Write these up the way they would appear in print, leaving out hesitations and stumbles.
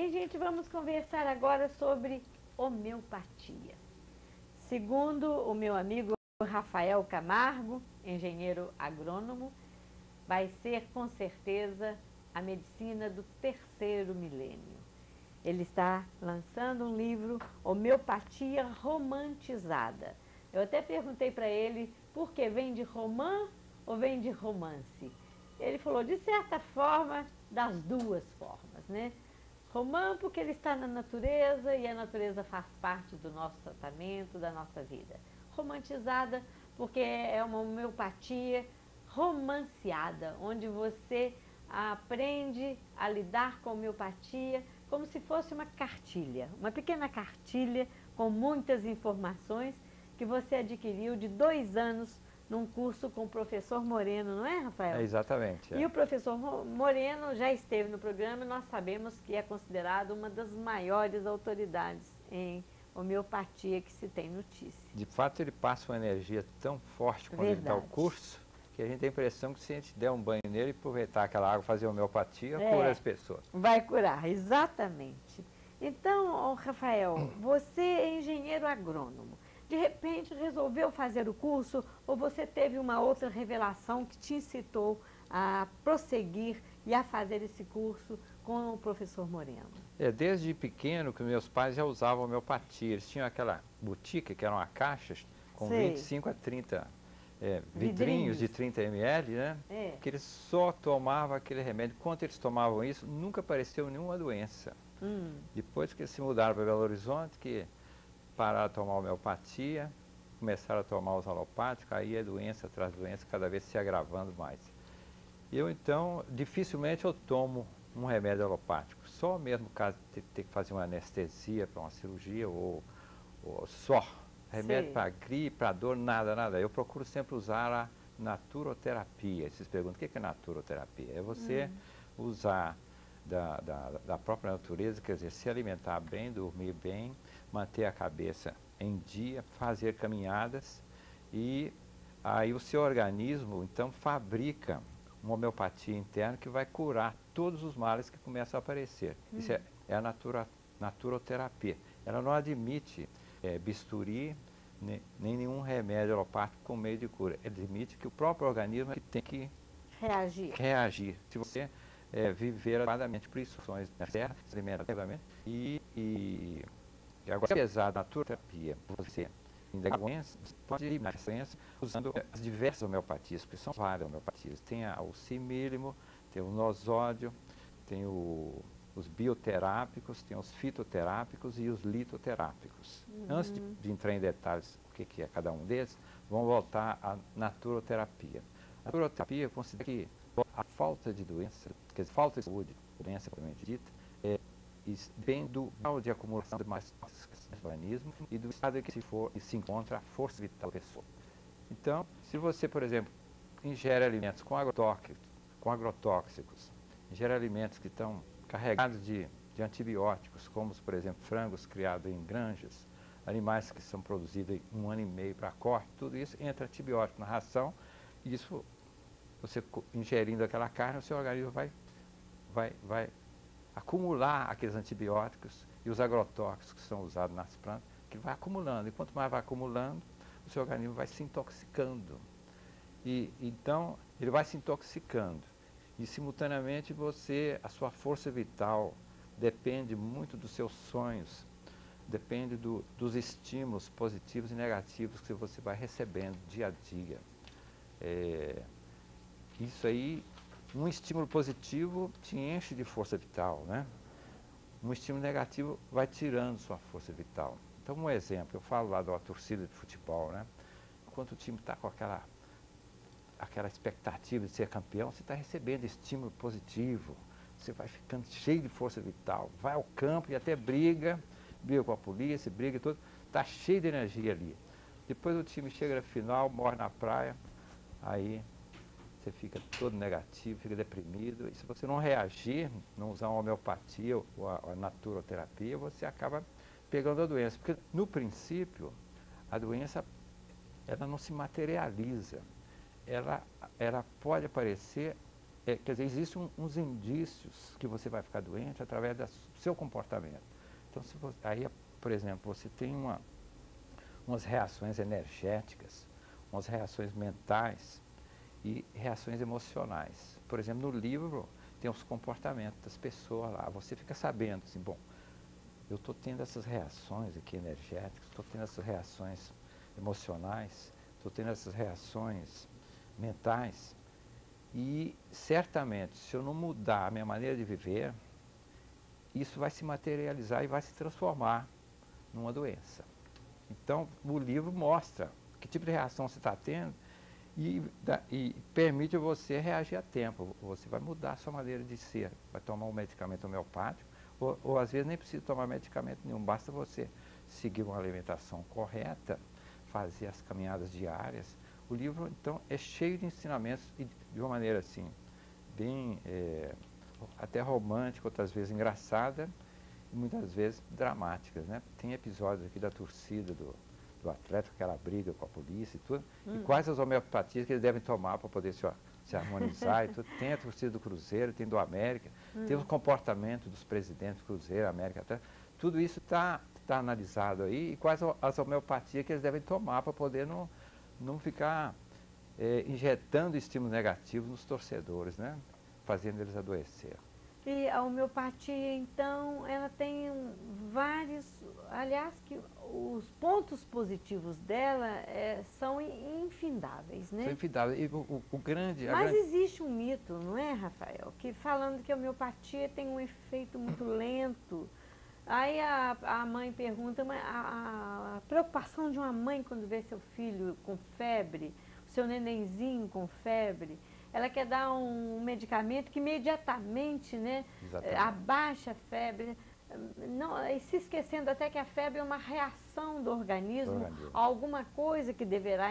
Bem, gente, vamos conversar agora sobre homeopatia. Segundo o meu amigo Rafael Camargo, engenheiro agrônomo, vai ser com certeza a medicina do terceiro milênio. Ele está lançando um livro, Homeopatia Romantizada. Eu até perguntei para ele por que vem de romã ou vem de romance. Ele falou, de certa forma, das duas formas, né? Romã porque ele está na natureza e a natureza faz parte do nosso tratamento, da nossa vida. Romantizada porque é uma homeopatia romanceada, onde você aprende a lidar com a homeopatia como se fosse uma cartilha, uma pequena cartilha com muitas informações que você adquiriu de 2 anos num curso com o professor Moreno, não é, Rafael? Exatamente. E o professor Moreno já esteve no programa e nós sabemos que é considerado uma das maiores autoridades em homeopatia que se tem notícia. De fato, ele passa uma energia tão forte quando ele dá o curso, que a gente tem a impressão que se a gente der um banho nele e aproveitar aquela água, fazer homeopatia, cura as pessoas. Vai curar, exatamente. Então, Rafael, você é engenheiro agrônomo. De repente resolveu fazer o curso ou você teve uma outra revelação que te incitou a prosseguir e a fazer esse curso com o professor Moreno? Desde pequeno que meus pais já usavam homeopatia. Eles tinham aquela boutique, que era uma caixa com 25 a 30 vidrinhos de 30 ml, né? Que eles só tomavam aquele remédio. Enquanto eles tomavam isso, nunca apareceu nenhuma doença. Depois que eles se mudaram para Belo Horizonte, que pararam de tomar homeopatia, começaram a tomar os alopáticos, aí a doença atrás de doença cada vez se agravando mais. Eu, então, dificilmente eu tomo um remédio alopático, só mesmo caso de ter que fazer uma anestesia para uma cirurgia ou só. Remédio para gripe, para dor, nada. Eu procuro sempre usar a naturoterapia. Vocês perguntam, o que é naturoterapia? É você usar da própria natureza, quer dizer, se alimentar bem, dormir bem, manter a cabeça em dia, fazer caminhadas e aí o seu organismo então fabrica uma homeopatia interna que vai curar todos os males que começam a aparecer. Isso é a naturoterapia. Ela não admite bisturi, nem nenhum remédio alopático como meio de cura. Ela admite que o próprio organismo tem que reagir. Se você viver adequadamente por instruções da terra, se alimentar adequadamente e agora, apesar da naturoterapia, você ainda doença, você pode eliminar essa doença usando as diversas homeopatias, porque são várias homeopatias. Tem o simílimo, tem o nosódio, tem os bioterápicos, tem os fitoterápicos e os litoterápicos. Antes de entrar em detalhes o que é cada um deles, vamos voltar à naturoterapia. A naturoterapia considera que a falta de doença, quer dizer, falta de saúde, doença propriamente dita, depende do grau de acumulação de mais tóxicas no organismo e do estado em que se encontra a força vital da pessoa. Então, se você, por exemplo, ingere alimentos com agrotóxicos, ingere alimentos que estão carregados de antibióticos, como, por exemplo, frangos criados em granjas, animais que são produzidos em 1 ano e meio para corte, tudo isso entra antibiótico na ração, e isso, você ingerindo aquela carne, o seu organismo vai acumular aqueles antibióticos e os agrotóxicos que são usados nas plantas, que vai acumulando. E quanto mais vai acumulando, o seu organismo vai se intoxicando. E então, ele vai se intoxicando. E, simultaneamente, a sua força vital depende muito dos seus sonhos, depende dos estímulos positivos e negativos que você vai recebendo dia a dia. Isso aí, um estímulo positivo te enche de força vital, né? Um estímulo negativo vai tirando sua força vital. Então, um exemplo, eu falo lá de uma torcida de futebol, né? Enquanto o time está com aquela expectativa de ser campeão, você está recebendo estímulo positivo, você vai ficando cheio de força vital, vai ao campo e até briga com a polícia, briga e tudo, está cheio de energia ali. Depois o time chega na final, morre na praia, aí você fica todo negativo, fica deprimido, e se você não reagir, não usar uma homeopatia ou a naturoterapia, você acaba pegando a doença. Porque, no princípio, a doença, ela não se materializa. Ela pode aparecer quer dizer, existem uns indícios que você vai ficar doente através do seu comportamento. Então, se você, aí, por exemplo, você tem umas reações energéticas, umas reações mentais e reações emocionais. Por exemplo, no livro tem os comportamentos das pessoas lá. Você fica sabendo assim, bom, eu estou tendo essas reações aqui energéticas, estou tendo essas reações emocionais, estou tendo essas reações mentais e certamente, se eu não mudar a minha maneira de viver, isso vai se materializar e vai se transformar numa doença. Então, o livro mostra que tipo de reação você está tendo e permite você reagir a tempo. Você vai mudar a sua maneira de ser, vai tomar um medicamento homeopático, ou às vezes nem precisa tomar medicamento nenhum, basta você seguir uma alimentação correta, fazer as caminhadas diárias. O livro, então, é cheio de ensinamentos e de uma maneira assim, bem, até romântica, outras vezes engraçada e muitas vezes dramáticas, né? Tem episódios aqui da torcida do Atlético, aquela briga com a polícia e tudo, e quais as homeopatias que eles devem tomar para poder se harmonizar e tudo. Tem a torcida do Cruzeiro, tem do América, tem o comportamento dos presidentes do Cruzeiro, América, até. Tudo isso está analisado aí e quais as homeopatias que eles devem tomar para poder não ficar injetando estímulos negativos nos torcedores, né? Fazendo eles adoecer. E a homeopatia, então, ela tem vários, aliás, que os pontos positivos dela são infindáveis, né? São infindáveis. E o grande... Mas existe um mito, não é, Rafael? Que falando que a homeopatia tem um efeito muito lento. Aí a mãe pergunta, mas a preocupação de uma mãe quando vê seu filho com febre, seu nenenzinho com febre, ela quer dar um medicamento que imediatamente, né, abaixa a febre, não, e se esquecendo até que a febre é uma reação do organismo a alguma coisa que deverá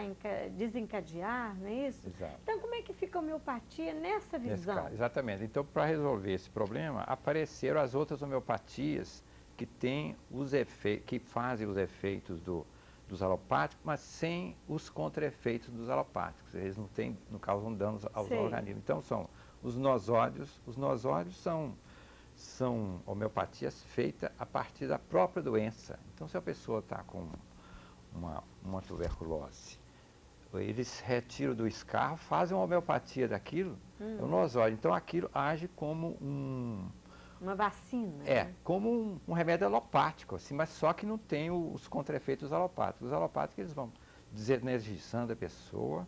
desencadear, não é isso? Exato. Então, como é que fica a homeopatia nessa visão? Caso, exatamente. Então, para resolver esse problema, apareceram as outras homeopatias que têm que fazem os efeitos dos alopáticos, mas sem os contra-efeitos dos alopáticos. Eles não causam danos aos organismos. Então, são os nosódios. Os nosódios são homeopatias feitas a partir da própria doença. Então, se a pessoa está com uma tuberculose, eles retiram do escarro, fazem uma homeopatia daquilo, é o nosódio. Então, aquilo age como uma vacina. Né? Como um remédio alopático, assim, mas só que não tem os contra-efeitos alopáticos. Os alopáticos, eles vão desenergizando a pessoa,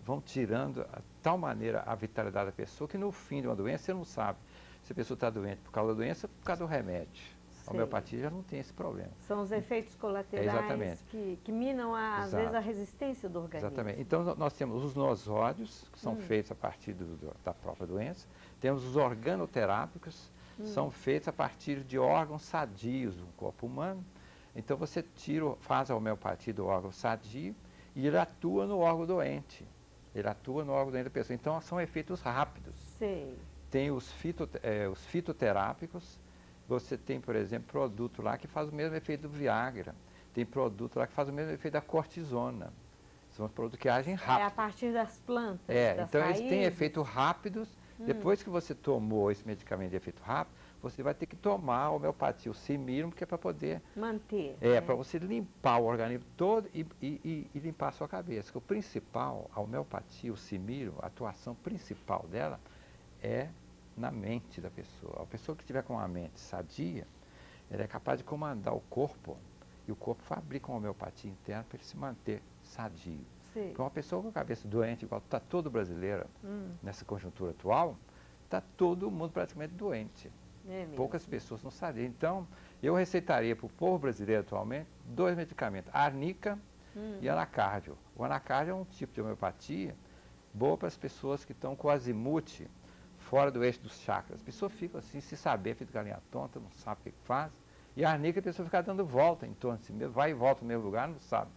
vão tirando de tal maneira a vitalidade da pessoa que no fim de uma doença você não sabe se a pessoa está doente por causa da doença ou por causa do remédio. A homeopatia já não tem esse problema. São os efeitos colaterais que minam, às vezes, a resistência do organismo. Exatamente. Então, nós temos os nosódios, que são feitos a partir da própria doença. Temos os organoterápicos, são feitos a partir de órgãos sadios do corpo humano. Então, você faz a homeopatia do órgão sadio e ele atua no órgão doente. Ele atua no órgão doente da pessoa. Então, são efeitos rápidos. Tem os fitoterápicos. Você tem, por exemplo, produto lá que faz o mesmo efeito do Viagra. Tem produto lá que faz o mesmo efeito da cortisona. São produtos que agem rápido. É a partir das plantas, das então raízes. Eles têm efeitos rápidos. Depois que você tomou esse medicamento de efeito rápido, você vai ter que tomar a homeopatia, o Cimirium, que é para poder... manter. Para você limpar o organismo todo e limpar a sua cabeça. O principal, a homeopatia, o Cimirium, a atuação principal dela é na mente da pessoa. A pessoa que estiver com uma mente sadia, ela é capaz de comandar o corpo, e o corpo fabrica uma homeopatia interna para ele se manter sadio. Então, uma pessoa com a cabeça doente, igual está todo brasileiro nessa conjuntura atual, está todo mundo praticamente doente. Poucas pessoas não sabiam. Então, eu receitaria para o povo brasileiro atualmente 2 medicamentos, arnica e anacardio. O anacardio é um tipo de homeopatia boa para as pessoas que estão com azimute fora do eixo dos chakras. A pessoa fica assim, se saber, fica galinha tonta, não sabe o que faz. E a arnica, a pessoa fica dando volta em torno de si mesmo, vai e volta no mesmo lugar, não sabe.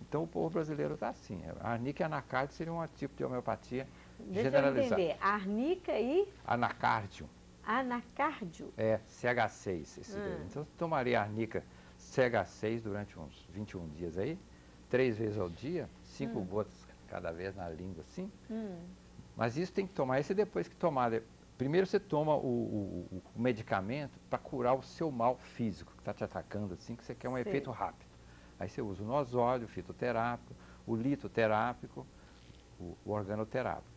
Então, o povo brasileiro está assim. A arnica e anacardio seriam um tipo de homeopatia generalizada. Deixa eu entender. Arnica e... Anacardio. Anacardio? CH6. Esse daí. Então, você tomaria arnica CH6 durante uns 21 dias aí, 3 vezes ao dia, 5 gotas cada vez na língua, assim. Mas isso tem que tomar, esse depois que tomar. Primeiro você toma o medicamento para curar o seu mal físico, que está te atacando assim, que você quer um efeito rápido. Aí você usa o nosóleo, o fitoterápico, o litoterápico, o organoterápico.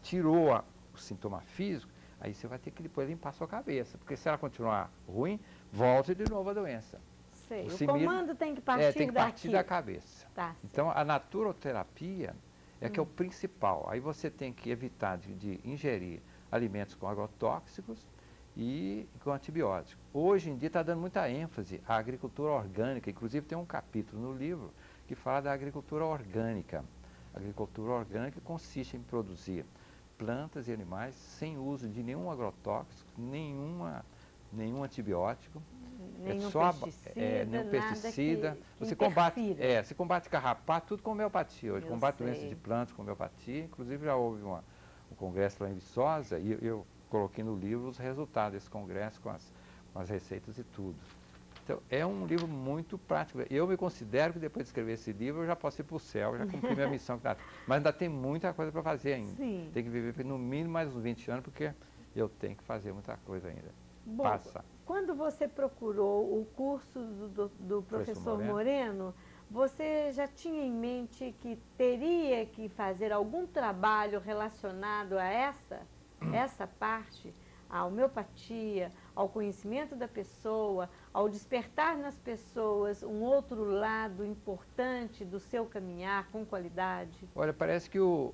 Tirou o sintoma físico, aí você vai ter que depois limpar a sua cabeça, porque se ela continuar ruim, volta de novo a doença. O comando tem que partir tem que partir da cabeça. Tá, então, a naturoterapia é que é o principal. Aí você tem que evitar de ingerir alimentos com agrotóxicos e com antibióticos. Hoje em dia está dando muita ênfase à agricultura orgânica, inclusive tem um capítulo no livro que fala da agricultura orgânica. A agricultura orgânica consiste em produzir plantas e animais sem uso de nenhum agrotóxico, nenhum antibiótico, nenhum pesticida. Você combate carrapato, tudo com homeopatia hoje. Combate doenças de plantas com homeopatia. Inclusive já houve um congresso lá em Viçosa e eu coloquei no livro os resultados desse congresso com as receitas e tudo. Então, é um livro muito prático. Eu me considero que depois de escrever esse livro eu já posso ir para o céu, já cumpri minha missão. Mas ainda tem muita coisa para fazer ainda. Sim. Tem que viver no mínimo mais uns 20 anos, porque eu tenho que fazer muita coisa ainda. Bom, quando você procurou o curso do professor Moreno, você já tinha em mente que teria que fazer algum trabalho relacionado a essa parte, à homeopatia, ao conhecimento da pessoa, ao despertar nas pessoas um outro lado importante do seu caminhar com qualidade? Olha, parece que eu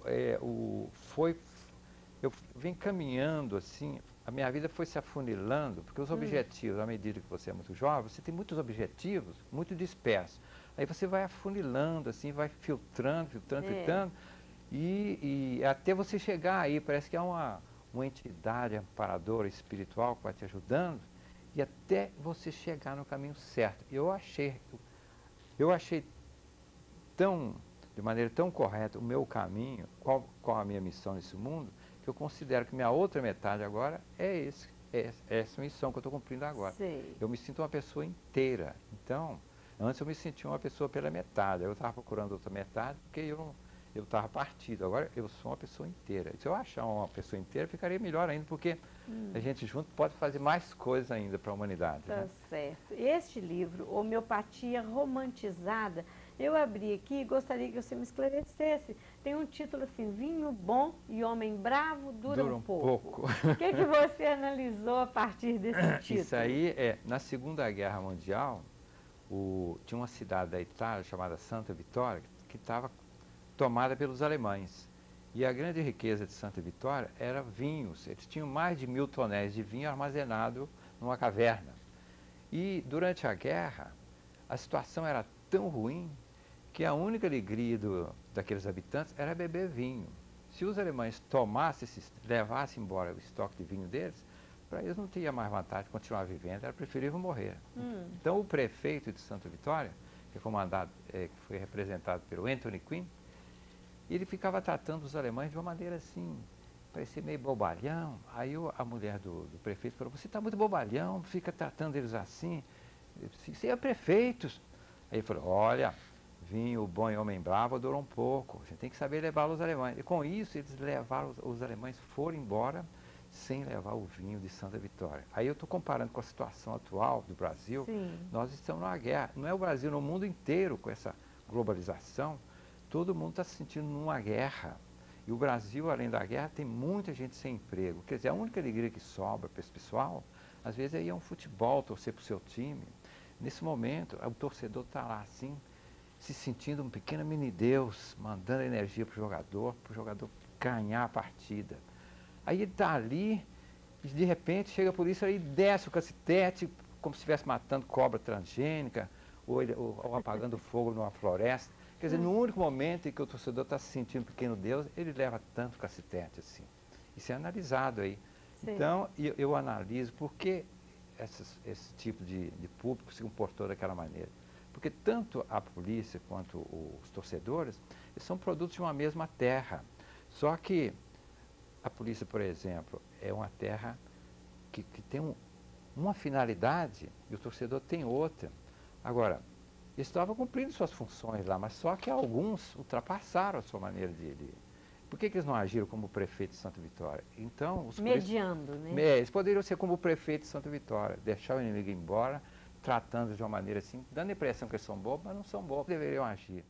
venho caminhando assim, a minha vida foi se afunilando, porque os objetivos, à medida que você é muito jovem, você tem muitos objetivos, muito dispersos. Aí você vai afunilando, assim, vai filtrando, e até você chegar aí, parece que há uma entidade amparadora, espiritual, que vai te ajudando, e até você chegar no caminho certo. Eu achei de maneira tão correta o meu caminho, qual a minha missão nesse mundo, que eu considero que minha outra metade agora é essa missão que eu estou cumprindo agora. Sei. Eu me sinto uma pessoa inteira. Então, antes eu me sentia uma pessoa pela metade, eu estava procurando outra metade porque eu estava partido. Agora eu sou uma pessoa inteira. Se eu achar uma pessoa inteira, ficaria melhor ainda, porque a gente junto pode fazer mais coisas ainda para a humanidade. Tá, né? certo. Este livro, Homeopatia Romantizada, eu abri aqui e gostaria que você me esclarecesse. Tem um título assim, Vinho Bom e Homem Bravo Duram Pouco. O que você analisou a partir desse título? Isso aí na Segunda Guerra Mundial, tinha uma cidade da Itália chamada Santa Vitória, que estava tomada pelos alemães. E a grande riqueza de Santa Vitória era vinhos. Eles tinham mais de 1000 tonéis de vinho armazenado numa caverna. E durante a guerra, a situação era tão ruim que a única alegria daqueles habitantes era beber vinho. Se os alemães levassem embora o estoque de vinho deles, para eles não tinha mais vantagem de continuar vivendo, era preferível morrer. Então o prefeito de Santa Vitória, que foi representado pelo Anthony Quinn, ele ficava tratando os alemães de uma maneira assim, parecia meio bobalhão. Aí a mulher do prefeito falou, você está muito bobalhão, fica tratando eles assim, você é prefeito. Aí ele falou, olha, vinho bom e homem bravo duram um pouco, a gente tem que saber levar os alemães. E com isso eles levaram, os alemães foram embora sem levar o vinho de Santa Vitória. Aí eu estou comparando com a situação atual do Brasil. Sim. Nós estamos numa guerra, não é o Brasil, no mundo inteiro, com essa globalização, todo mundo está se sentindo numa guerra. E o Brasil, além da guerra, tem muita gente sem emprego. Quer dizer, a única alegria que sobra para esse pessoal, às vezes, é ir a um futebol, torcer para o seu time. Nesse momento, o torcedor está lá assim, se sentindo um pequeno mini-deus, mandando energia para o jogador ganhar a partida. Aí ele está ali, e de repente chega a polícia e desce o cacetete, como se estivesse matando cobra transgênica, ou apagando fogo numa floresta. Quer dizer, no único momento em que o torcedor está se sentindo um pequeno Deus, ele leva tanto cacetete assim. Isso é analisado aí. Sim. Então, eu analiso por que esse tipo de público se comportou daquela maneira. Porque tanto a polícia quanto os torcedores, eles são produtos de uma mesma terra. Só que a polícia, por exemplo, é uma terra que tem uma finalidade e o torcedor tem outra. Agora, eles estavam cumprindo suas funções lá, mas só que alguns ultrapassaram a sua maneira Por que eles não agiram como prefeito de Santa Vitória? Então, mediando, né? Eles poderiam ser como o prefeito de Santa Vitória, deixar o inimigo embora, tratando de uma maneira assim, dando a impressão que eles são bobos, mas não são bobos, deveriam agir.